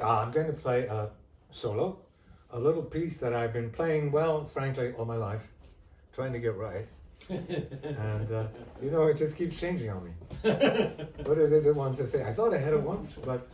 I'm going to play a solo, a little piece that I've been playing, well, frankly, all my life, trying to get right. And, it just keeps changing on me. What it wants to say. I thought I had it once, but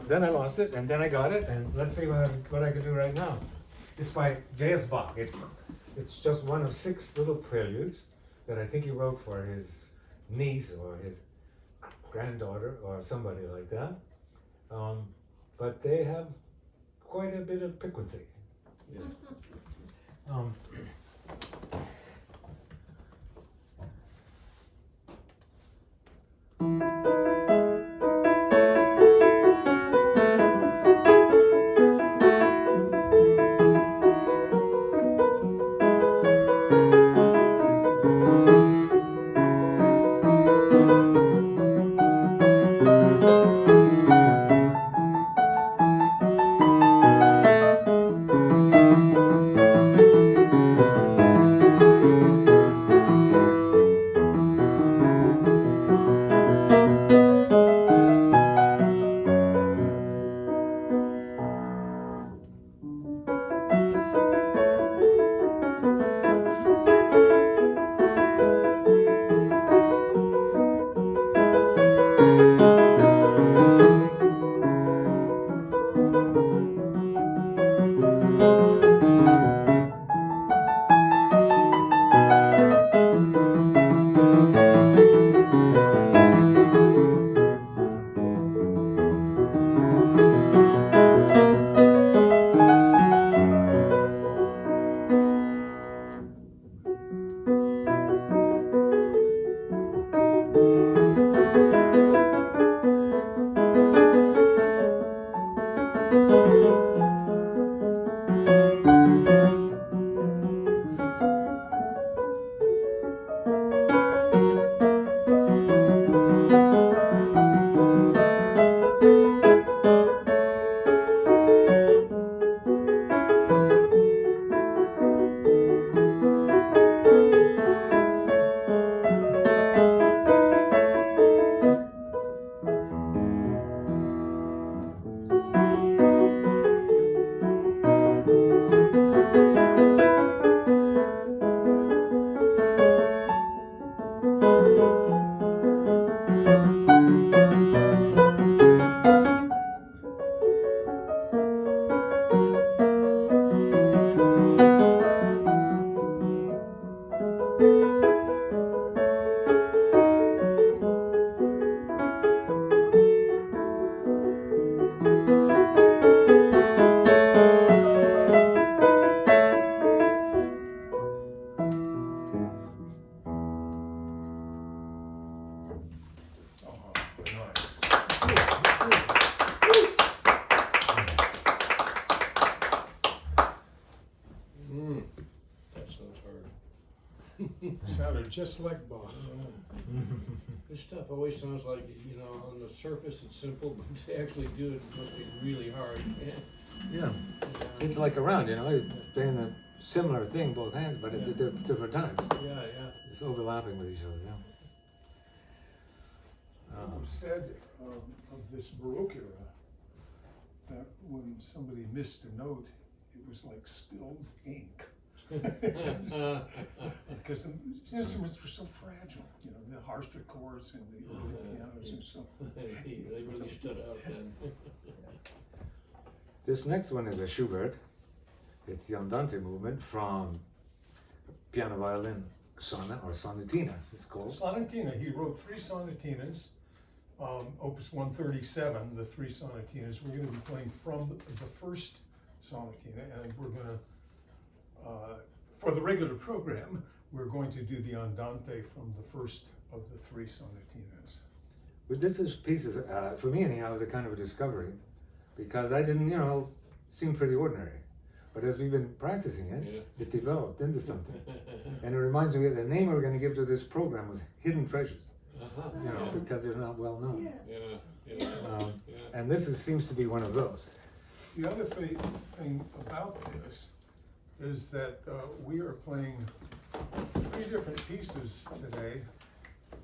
then I lost it, and then I got it, and let's see what I can do right now. It's by J.S. Bach. It's just one of 6 little preludes that I think he wrote for his niece or his granddaughter or somebody like that. But they have quite a bit of piquancy. Yeah. Sounded just like Bach. This stuff always sounds like, on the surface it's simple, but to actually do it must be really hard. Yeah. It's like around, you're playing a similar thing, both hands, but at different times. Yeah. It's overlapping with each other, yeah. It was said of this Baroque era that when somebody missed a note, it was like spilled ink. Because the instruments were so fragile, the harpsichords and the early pianos and so. They really stood out then. This next one is a Schubert. It's the Andante movement from piano violin sonata or sonatina, it's called. Sonatina, he wrote 3 sonatinas, opus 137, the 3 sonatinas. We're going to be playing from the first sonatina, and we're going to for the regular program, we're going to do the Andante from the first of the 3 sonatinas. But this piece is, for me anyhow, is a kind of a discovery, because I didn't, seem pretty ordinary. But as we've been practicing it, it developed into something. And it reminds me that the name we're going to give to this program was Hidden Treasures, because they're not well known. And this seems to be one of those. The other thing about this is that we are playing 3 different pieces today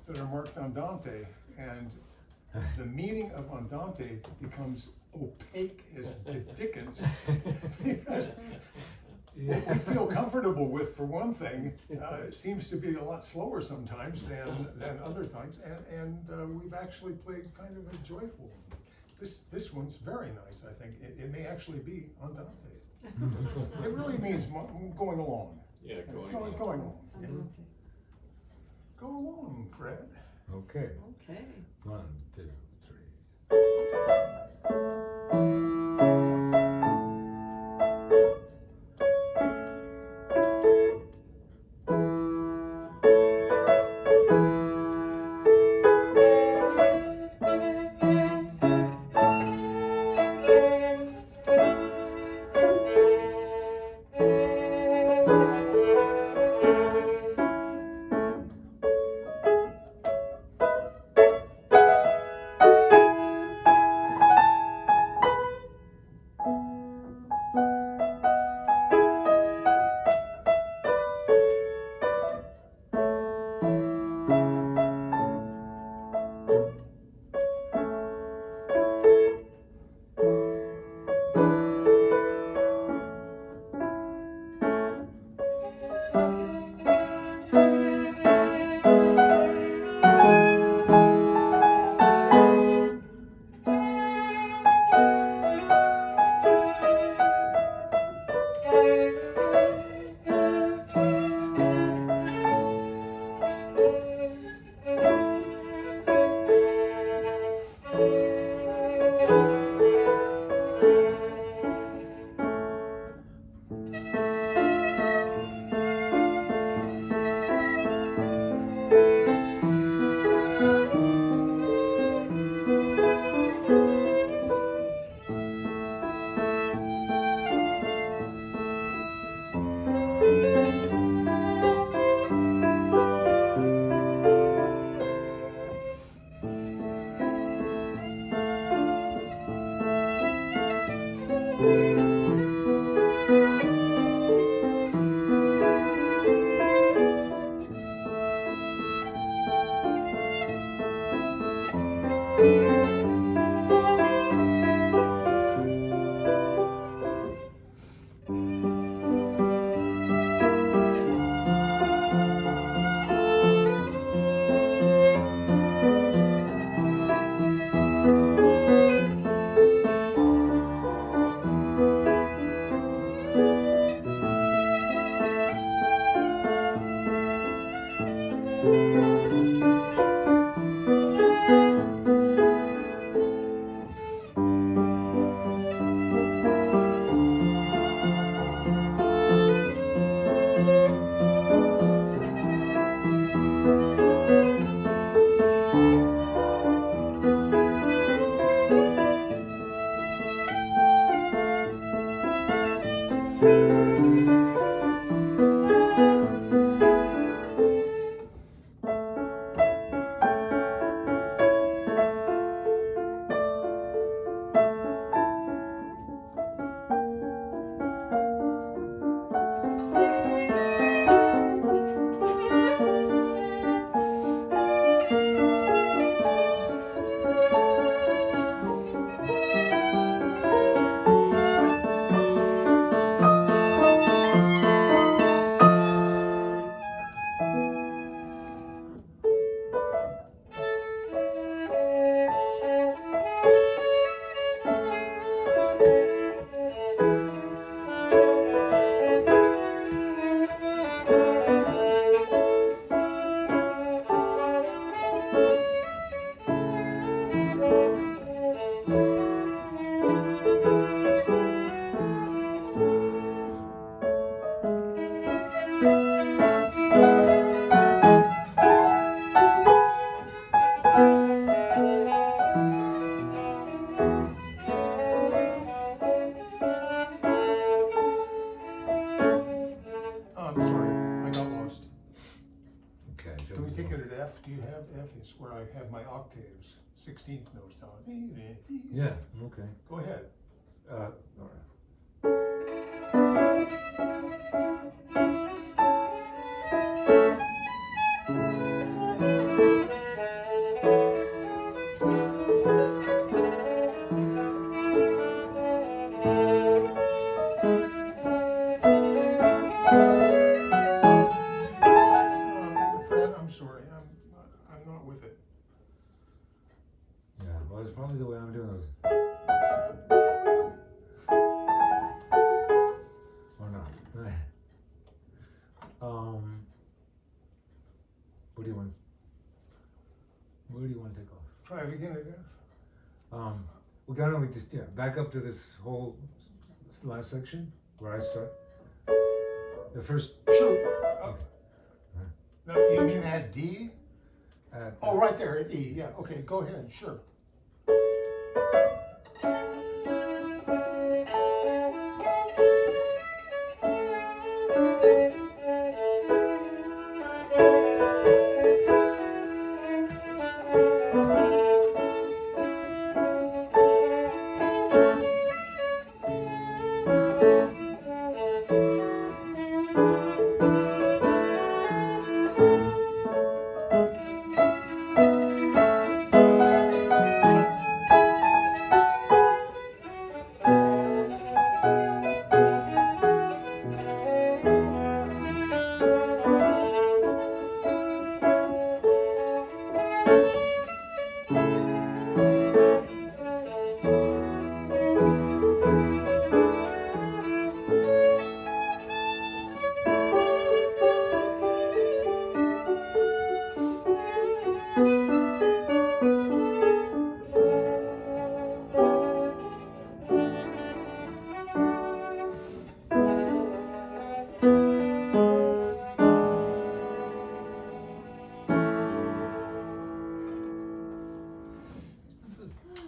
that are marked Andante, and the meaning of andante becomes opaque as the dickens. What we feel comfortable with, for one thing, seems to be a lot slower sometimes than other things, and we've actually played kind of a joyful one. This one's very nice, I think. It may actually be andante. It really means going along. Yeah, Going along. Yeah. Go along, Fred. Okay. Okay. 1, 2, 3. I'm sorry, I got lost. Okay. Can we take it at F? Do you have F? It's where I have my octaves, 16th notes down. Yeah, okay. Go ahead. All right. way I'm doing those. Or not. What do you want? Where do you want to take off? Try it again, I guess. We just back up to this whole last section where I start. The first. Sure. Okay. No, you mean at D? At, Oh, right there at E. Yeah. Okay. Go ahead. Sure.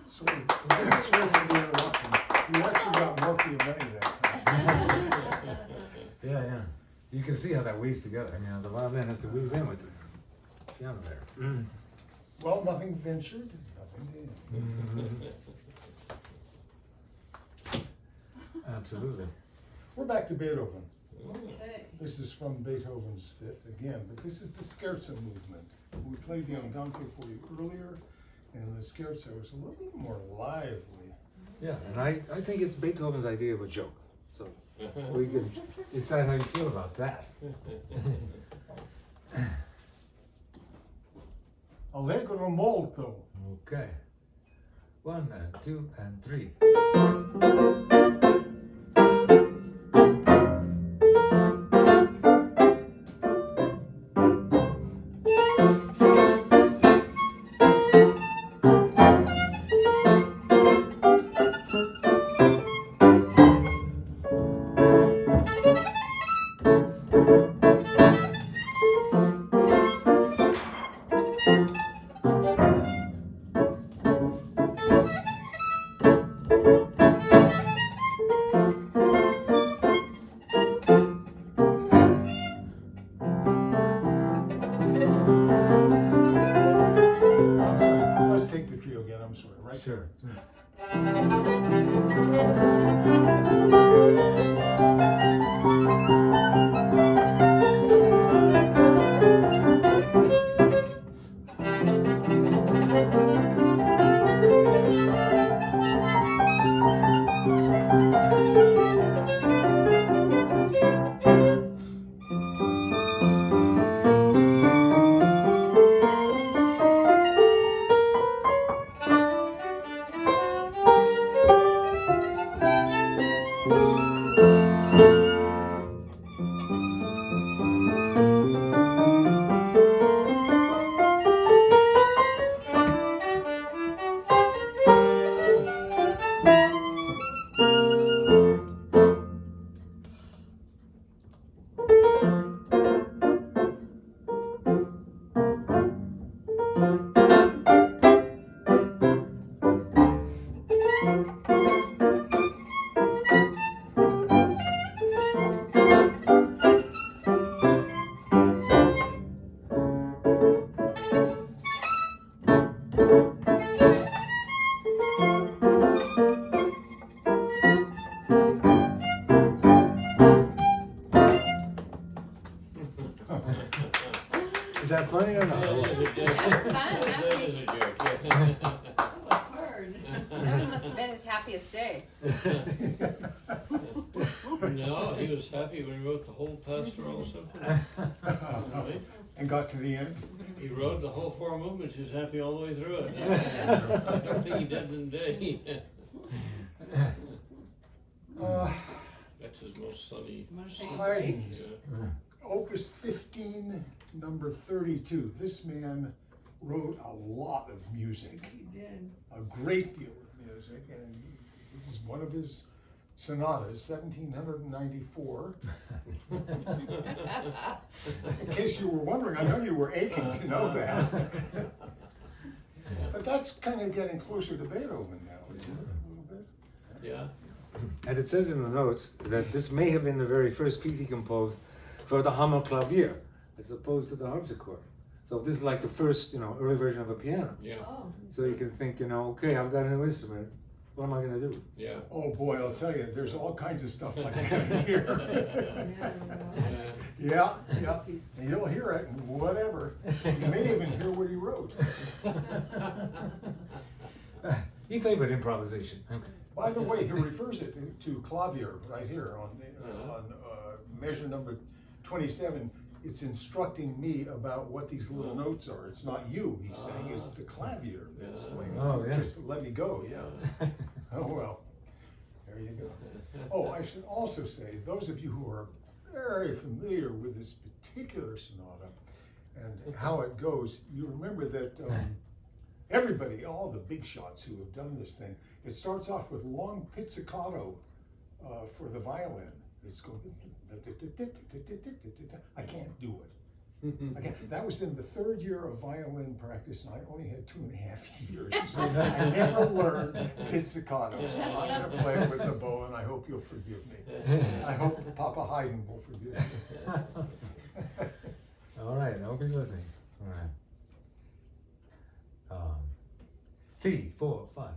Sorry for the interruption. You actually got more for your money that time. yeah. You can see how that weaves together. I mean, the violin has to weave in with the piano there. Well, nothing ventured, nothing gained. Absolutely. We're back to Beethoven. Okay. This is from Beethoven's Fifth again, but this is the scherzo movement. We played the Andante for you earlier, and the scherzo is a little more lively. Yeah, and I think it's Beethoven's idea of a joke. So we can decide how you feel about that. Allegro molto. Okay. 1 and 2 and 3. I'm sorry, let's take the trio again, I'm sorry, right? Sure. Is that funny or not? That is a joke. That's fun, That is a joke. That was hard. That must have been his happiest day. No, he was happy when he wrote the whole pastoral symphony. Right? And got to the end. He wrote the whole four movements, he's happy all the way through it. I don't think he did in a day. That's his most sunny. I'm gonna take a break. Haydn's Opus 15, number 32. This man wrote a lot of music, He did. a great deal of music, and this is one of his sonatas, 1794. In case you were wondering, I know you were aching to know that. But that's kind of getting closer to Beethoven now, isn't it? A little bit. Yeah. And it says in the notes that this may have been the very first piece he composed for the Hammerklavier, as opposed to the harpsichord. So this is like the first, early version of a piano. Yeah. Oh. So you can think, okay, I've got a new instrument. What am I going to do? Yeah. Oh boy, I'll tell you, there's all kinds of stuff like that here. Yeah, yeah, and you'll hear it and whatever. You may even hear what he wrote. He favored improvisation. By the way, he refers it to clavier right here on measure number 27. It's instructing me about what these little notes are. It's not you, he's saying, it's the clavier that's playing. Oh, yeah. Just let me go, yeah. Oh, well, there you go. Oh, I should also say, those of you who are very familiar with this particular sonata and how it goes, you remember that everybody, all the big shots who have done this thing, it starts off with long pizzicato for the violin. It's going, I can't do it. That was in the third year of violin practice, and I only had 2.5 years. So I never learned pizzicato. So I'm going to play it with the bow, and I hope you'll forgive me. I hope Papa Haydn will forgive me. All right, I hope he's listening. All right. 3, 4, 5.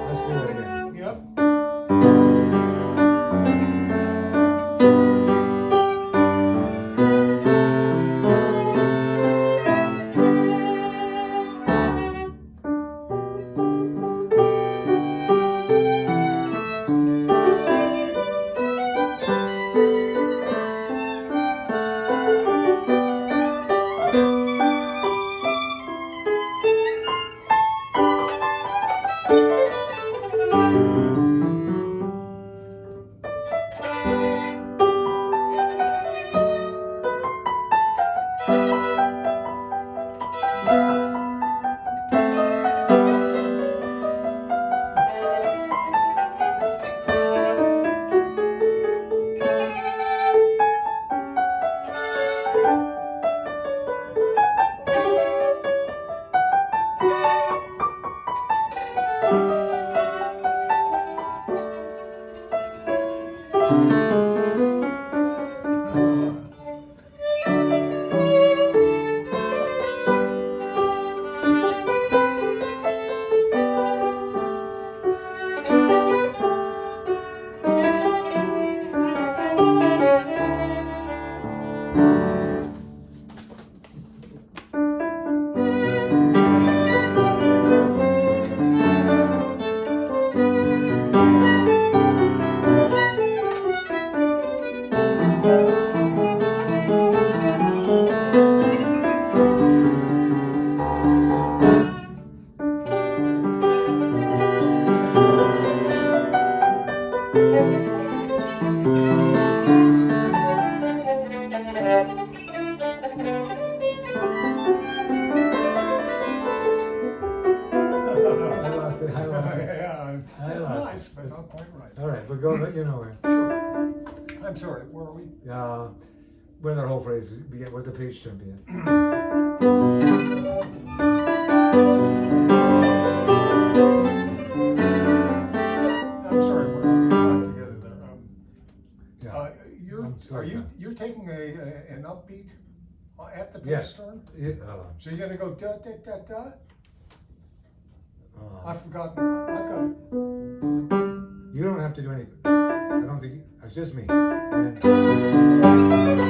Let's do it again. Yep. I lost it. I lost it. Yeah, I it's lost nice, it. but not quite right. All right, we'll go, but you know where. Sure. I'm sorry, where are we? Where that whole phrase begin, where the page turn begin. I'm sorry, we're not together there. Yeah. You're, I'm sorry, you're taking an upbeat at the Yes. pitch turn? Yeah, So you gotta go da da da da? uh, I've forgotten, I've got, you don't have to do anything. I don't think, it's just me. And then,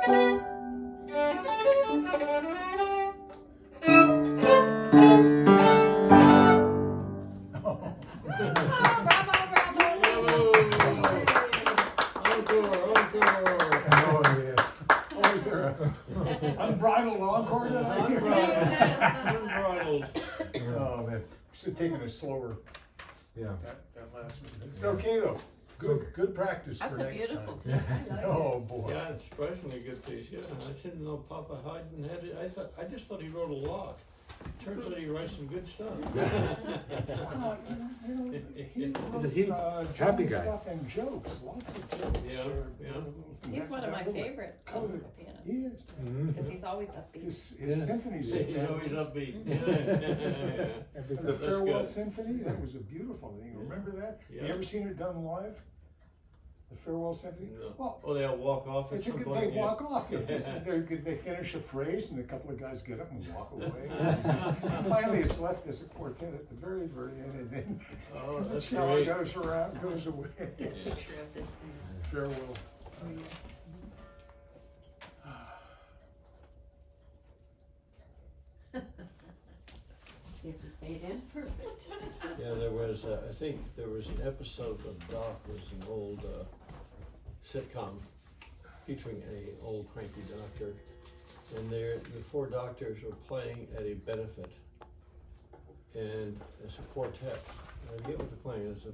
Oh, bravo, bravo. Encore. Oh, yeah. Oh, is there a unbridled encore tonight? Unbridled. Oh, man. Should have taken it slower, Yeah. that last one. It's okay, though. Good practice for That's a next beautiful time. piece. Oh, boy. Yeah, it's surprisingly good piece, yeah. I didn't know Papa Haydn had it. I just thought he wrote a lot. Turns out he writes some good stuff. Well, he wrote, He's a happy jolly guy. stuff and jokes, lots of jokes. Yeah, yeah. He's one of my That little favorite color- classical pianists. He is. Because he's always upbeat. His Yeah. symphonies are He's always fabulous. upbeat. Yeah. Every And the time. That's Farewell good. Symphony, that was a beautiful thing. Remember that? Yeah. You ever seen it done live? The Farewell Symphony? No. Well, Oh, they'll walk off at it's a some good, point. they yeah. walk off. Yeah. They finish a phrase and a couple of guys get up and walk away. And finally, it's left as a quartet at the very, very end, and then Oh, the that's cello great. goes around, goes away. Picture of this man. Farewell. Oh, yes. See if we fade in. Perfect. Yeah, there was, I think there was an episode of Doc, was an old sitcom featuring a old cranky doctor. And the four doctors were playing at a benefit. And it's a quartet. I forget what they're playing. It's a